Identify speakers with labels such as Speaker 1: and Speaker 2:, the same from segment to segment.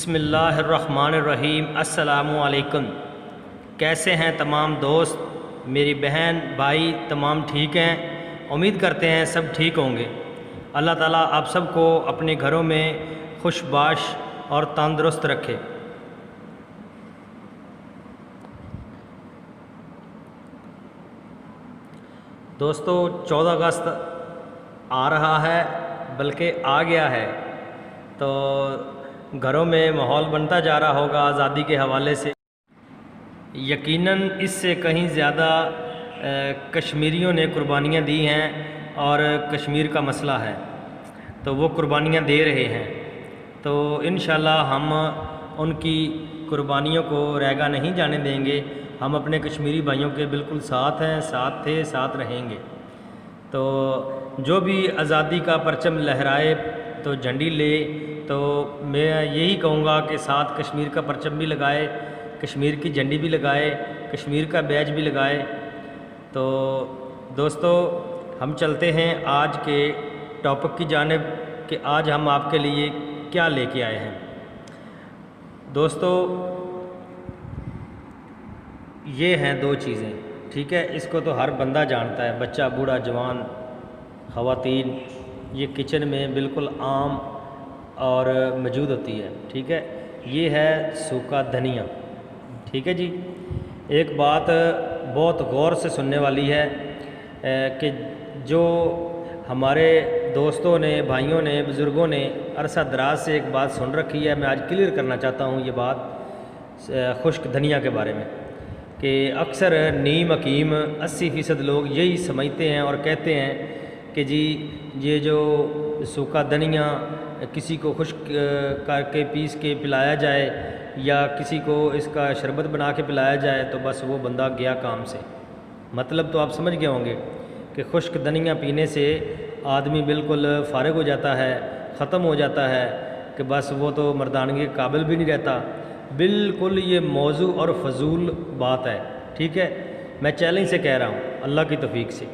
Speaker 1: بسم اللہ الرحمن الرحیم۔ السلام علیکم۔ کیسے ہیں تمام دوست، میری بہن بھائی تمام ٹھیک ہیں؟ امید کرتے ہیں سب ٹھیک ہوں گے۔ اللہ تعالیٰ آپ سب کو اپنے گھروں میں خوش باش اور تندرست رکھے۔ دوستو 14 اگست آ رہا ہے، بلکہ آ گیا ہے، تو گھروں میں ماحول بنتا جا رہا ہوگا آزادی کے حوالے سے۔ یقیناً اس سے کہیں زیادہ کشمیریوں نے قربانیاں دی ہیں اور کشمیر کا مسئلہ ہے تو وہ قربانیاں دے رہے ہیں، تو انشاءاللہ ہم ان کی قربانیوں کو رائگاں نہیں جانے دیں گے۔ ہم اپنے کشمیری بھائیوں کے بالکل ساتھ ہیں، ساتھ تھے، ساتھ رہیں گے۔ تو جو بھی آزادی کا پرچم لہرائے تو جھنڈی لے، تو میں یہی کہوں گا کہ ساتھ کشمیر کا پرچم بھی لگائے، کشمیر کی جھنڈی بھی لگائے، کشمیر کا بیج بھی لگائے۔ تو دوستو ہم چلتے ہیں آج کے ٹاپک کی جانب کہ آج ہم آپ کے لیے کیا لے کے آئے ہیں۔ دوستو یہ ہیں دو چیزیں، ٹھیک ہے؟ اس کو تو ہر بندہ جانتا ہے، بچہ، بوڑھا، جوان، خواتین، یہ کچن میں بالکل عام اور موجود ہوتی ہے، ٹھیک ہے؟ یہ ہے سوکھا دھنیا، ٹھیک ہے جی؟ ایک بات بہت غور سے سننے والی ہے کہ جو ہمارے دوستوں نے، بھائیوں نے، بزرگوں نے عرصہ دراز سے ایک بات سن رکھی ہے، میں آج کلیئر کرنا چاہتا ہوں یہ بات خشک دھنیا کے بارے میں، کہ اکثر نیم حکیم 80% لوگ یہی سمجھتے ہیں اور کہتے ہیں کہ جی یہ جو سوکھا دھنیا کسی کو خشک کر کے پیس کے پلایا جائے یا کسی کو اس کا شربت بنا کے پلایا جائے تو بس وہ بندہ گیا کام سے۔ مطلب تو آپ سمجھ گئے ہوں گے کہ خشک دھنیا پینے سے آدمی بالکل فارغ ہو جاتا ہے، ختم ہو جاتا ہے، کہ بس وہ تو مردانگی کے قابل بھی نہیں رہتا۔ بالکل یہ موضوع اور فضول بات ہے، ٹھیک ہے؟ میں چیلنج سے کہہ رہا ہوں اللہ کی توفیق سے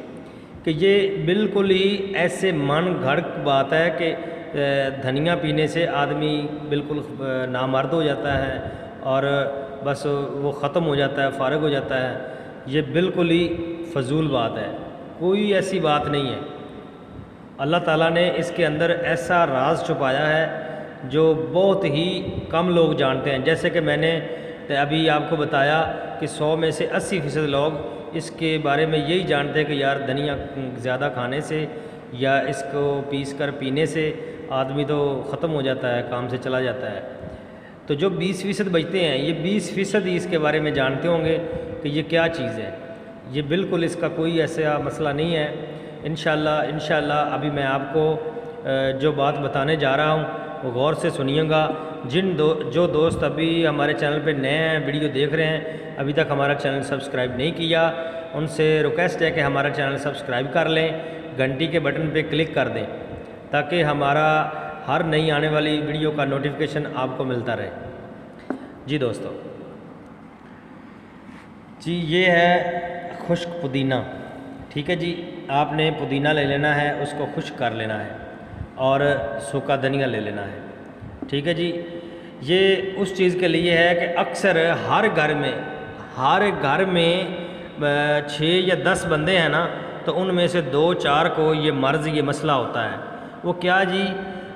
Speaker 1: کہ یہ بالکل ہی ایسے من گھڑت بات ہے کہ دھنیا پینے سے آدمی بالکل نامرد ہو جاتا ہے اور بس وہ ختم ہو جاتا ہے، فارغ ہو جاتا ہے۔ یہ بالکل ہی فضول بات ہے، کوئی ایسی بات نہیں ہے۔ اللہ تعالیٰ نے اس کے اندر ایسا راز چھپایا ہے جو بہت ہی کم لوگ جانتے ہیں۔ جیسے کہ میں نے ابھی آپ کو بتایا کہ 100 میں سے 80% لوگ اس کے بارے میں یہی جانتے ہیں کہ یار دھنیا زیادہ کھانے سے یا اس کو پیس کر پینے سے آدمی تو ختم ہو جاتا ہے، کام سے چلا جاتا ہے۔ تو جو 20% بچتے ہیں، یہ 20% ہی اس کے بارے میں جانتے ہوں گے کہ یہ کیا چیز ہے۔ یہ بالکل اس کا کوئی ایسا مسئلہ نہیں ہے۔ انشاءاللہ ابھی میں آپ کو جو بات بتانے جا رہا ہوں وہ غور سے سنیے گا۔ جو دوست ابھی ہمارے چینل پہ نئے ہیں، ویڈیو دیکھ رہے ہیں، ابھی تک ہمارا چینل سبسکرائب نہیں کیا، ان سے ریکویسٹ ہے کہ ہمارا چینل سبسکرائب کر لیں، گھنٹی کے بٹن پہ کلک کر دیں تاکہ ہمارا ہر نئی آنے والی ویڈیو کا نوٹیفیکیشن آپ کو ملتا رہے۔ جی دوستو، جی یہ ہے خشک پودینہ، ٹھیک ہے جی؟ آپ نے پودینہ لے لینا ہے، اس کو خشک کر لینا ہے اور سوکھا دھنیا لے لینا ہے، ٹھیک ہے جی؟ یہ اس چیز کے لیے ہے کہ اکثر ہر گھر میں 6 یا 10 بندے ہیں نا، تو ان میں سے 2-4 کو یہ مرض، یہ مسئلہ ہوتا ہے۔ وہ کیا جی؟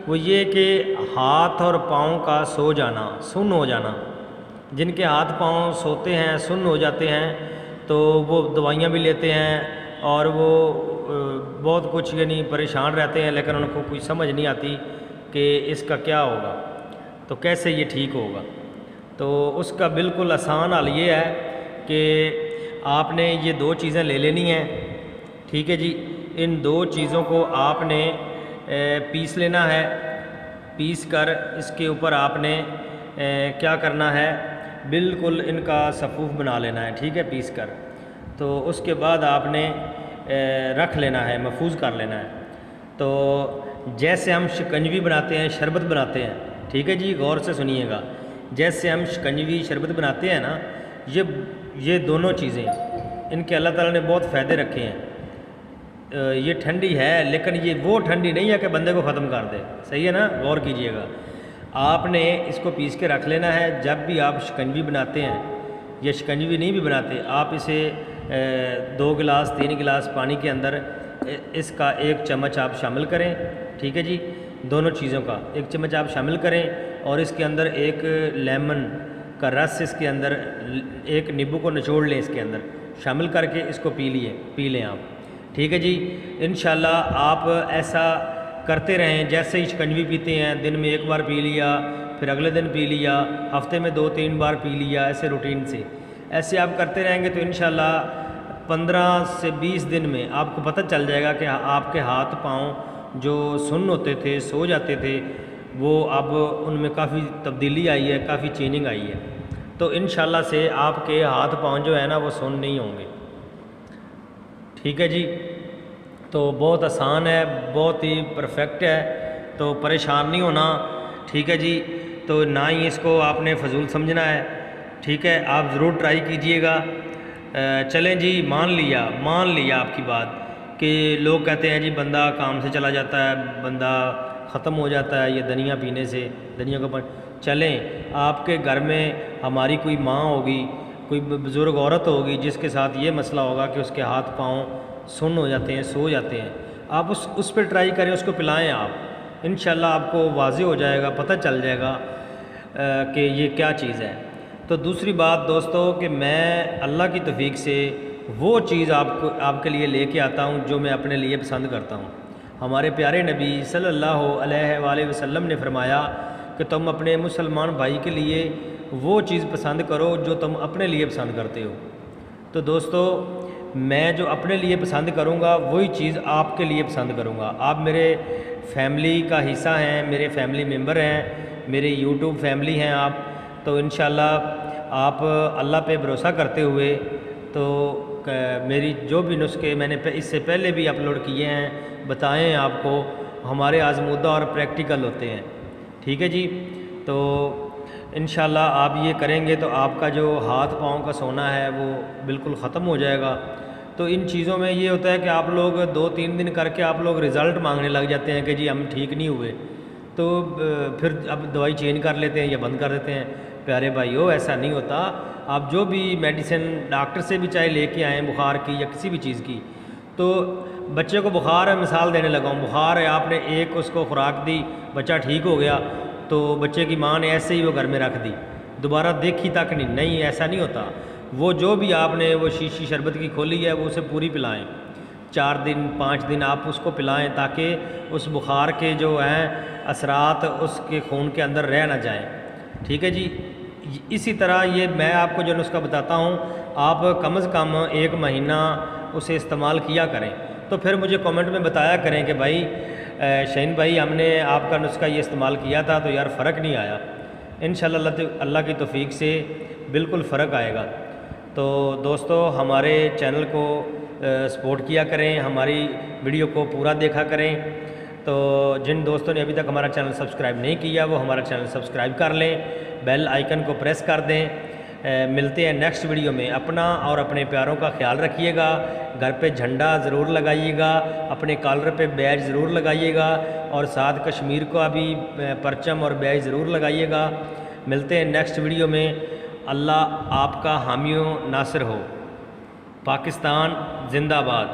Speaker 1: وہ یہ کہ ہاتھ اور پاؤں کا سو جانا، سن ہو جانا۔ جن کے ہاتھ پاؤں سوتے ہیں، سن ہو جاتے ہیں، تو وہ دوائیاں بھی لیتے ہیں اور وہ بہت کچھ یعنی پریشان رہتے ہیں، لیکن ان کو کوئی سمجھ نہیں آتی کہ اس کا کیا ہوگا، تو کیسے یہ ٹھیک ہوگا۔ تو اس کا بالکل آسان حل یہ ہے کہ آپ نے یہ 2 چیزیں لے لینی ہیں، ٹھیک ہے جی؟ ان 2 چیزوں کو آپ نے پیس لینا ہے۔ پیس کر اس کے اوپر آپ نے کیا کرنا ہے، بالکل ان کا صفوف بنا لینا ہے، ٹھیک ہے؟ پیس کر تو اس کے بعد آپ نے رکھ لینا ہے، محفوظ کر لینا ہے۔ تو جیسے ہم شکنجوی بناتے ہیں، شربت بناتے ہیں، ٹھیک ہے جی؟ غور سے سنیے گا۔ جیسے ہم شکنجوی شربت بناتے ہیں نا، یہ دونوں چیزیں ان کے اللہ تعالیٰ نے بہت فائدے رکھے ہیں۔ یہ ٹھنڈی ہے، لیکن یہ وہ ٹھنڈی نہیں ہے کہ بندے کو ختم کر دے، صحیح ہے نا؟ غور کیجئے گا۔ آپ نے اس کو پیس کے رکھ لینا ہے. جب بھی آپ شکنجی بناتے ہیں یا شکنجی نہیں بھی بناتے, آپ اسے 2 گلاس 3 گلاس پانی کے اندر اس کا 1 چمچ آپ شامل کریں. ٹھیک ہے جی, دونوں چیزوں کا 1 چمچ آپ شامل کریں, اور اس کے اندر 1 لیمن کا رس, اس کے اندر 1 نیبو کو نچوڑ لیں, اس کے اندر شامل کر کے اس کو پی لیں آپ. ٹھیک ہے جی. انشاءاللہ آپ ایسا کرتے رہیں, جیسے ہی شکنجی پیتے ہیں دن میں 1 بار پی لیا, پھر اگلے دن پی لیا, ہفتے میں 2-3 بار پی لیا, ایسے روٹین سے ایسے آپ کرتے رہیں گے تو انشاءاللہ 15 سے 20 دن میں آپ کو پتہ چل جائے گا کہ آپ کے ہاتھ پاؤں جو سن ہوتے تھے, سو جاتے تھے, وہ اب ان میں کافی تبدیلی آئی ہے, کافی چینجنگ آئی ہے. تو انشاءاللہ سے آپ کے ہاتھ پاؤں جو ہے نا وہ سن نہیں ہوں گے. ٹھیک ہے جی. تو بہت آسان ہے, بہت ہی پرفیکٹ ہے, تو پریشان نہیں ہونا. ٹھیک ہے جی. تو نہ ہی اس کو آپ نے فضول سمجھنا ہے. ٹھیک ہے, آپ ضرور ٹرائی کیجئے گا. چلیں جی, مان لیا آپ کی بات کہ لوگ کہتے ہیں جی بندہ کام سے چلا جاتا ہے, بندہ ختم ہو جاتا ہے یہ دنیا پینے سے, دنیا کو چلیں آپ کے گھر میں ہماری کوئی ماں ہوگی, کوئی بزرگ عورت ہوگی جس کے ساتھ یہ مسئلہ ہوگا کہ اس کے ہاتھ پاؤں سن ہو جاتے ہیں, سو جاتے ہیں. آپ اس پہ ٹرائی کریں, اس کو پلائیں آپ, انشاءاللہ آپ کو واضح ہو جائے گا, پتہ چل جائے گا کہ یہ کیا چیز ہے. تو دوسری بات دوستو کہ میں اللہ کی توفیق سے وہ چیز آپ کے لیے لے کے آتا ہوں جو میں اپنے لیے پسند کرتا ہوں. ہمارے پیارے نبی صلی اللہ علیہ وآلہ وسلم نے فرمایا کہ تم اپنے مسلمان بھائی کے لیے وہ چیز پسند کرو جو تم اپنے لیے پسند کرتے ہو. تو دوستو میں جو اپنے لیے پسند کروں گا وہی چیز آپ کے لیے پسند کروں گا. آپ میرے فیملی کا حصہ ہیں, میرے فیملی ممبر ہیں, میرے یوٹیوب فیملی ہیں آپ. تو انشاءاللہ آپ اللہ پہ بھروسہ کرتے ہوئے تو میری جو بھی نسخے میں نے اس سے پہلے بھی اپلوڈ کیے ہیں بتائیں آپ کو, ہمارے آزمودہ اور پریکٹیکل ہوتے ہیں. ٹھیک ہے جی. تو انشاءاللہ آپ یہ کریں گے تو آپ کا جو ہاتھ پاؤں کا سونا ہے وہ بالکل ختم ہو جائے گا. تو ان چیزوں میں یہ ہوتا ہے کہ آپ لوگ 2-3 دن کر کے آپ لوگ رزلٹ مانگنے لگ جاتے ہیں کہ جی ہم ٹھیک نہیں ہوئے, تو پھر اب دوائی چینج کر لیتے ہیں یا بند کر دیتے ہیں. پیارے بھائیو ایسا نہیں ہوتا. آپ جو بھی میڈیسن ڈاکٹر سے بھی چاہے لے کے آئیں بخار کی یا کسی بھی چیز کی, تو بچے کو بخار ہے, مثال دینے لگا ہوں, بخار ہے, آپ نے ایک اس کو خوراک دی, بچہ ٹھیک ہو گیا, تو بچے کی ماں نے ایسے ہی وہ گھر میں رکھ دی, دوبارہ دیکھی تک نہیں, ایسا نہیں ہوتا. وہ جو بھی آپ نے وہ شیشی شربت کی کھولی ہے وہ اسے پوری پلائیں, 4 دن 5 دن آپ اس کو پلائیں تاکہ اس بخار کے جو ہیں اثرات اس کے خون کے اندر رہ نہ جائیں. ٹھیک ہے جی. اسی طرح یہ میں آپ کو جو نسخہ بتاتا ہوں آپ کم از کم 1 مہینہ اسے استعمال کیا کریں. تو پھر مجھے کامنٹ میں بتایا کریں کہ بھائی شہین بھائی ہم نے آپ کا نسخہ یہ استعمال کیا تھا تو یار فرق نہیں آیا. انشاءاللہ اللہ کی توفیق سے بالکل فرق آئے گا. تو دوستو ہمارے چینل کو سپورٹ کیا کریں, ہماری ویڈیو کو پورا دیکھا کریں. تو جن دوستوں نے ابھی تک ہمارا چینل سبسکرائب نہیں کیا وہ ہمارا چینل سبسکرائب کر لیں, بیل آئیکن کو پریس کر دیں. ملتے ہیں نیکسٹ ویڈیو میں. اپنا اور اپنے پیاروں کا خیال رکھیے گا. گھر پہ جھنڈا ضرور لگائیے گا, اپنے کالر پہ بیج ضرور لگائیے گا, اور ساتھ کشمیر کو ابھی پرچم اور بیج ضرور لگائیے گا. ملتے ہیں نیکسٹ ویڈیو میں. اللہ آپ کا حامی و ناصر ہو. پاکستان زندہ باد.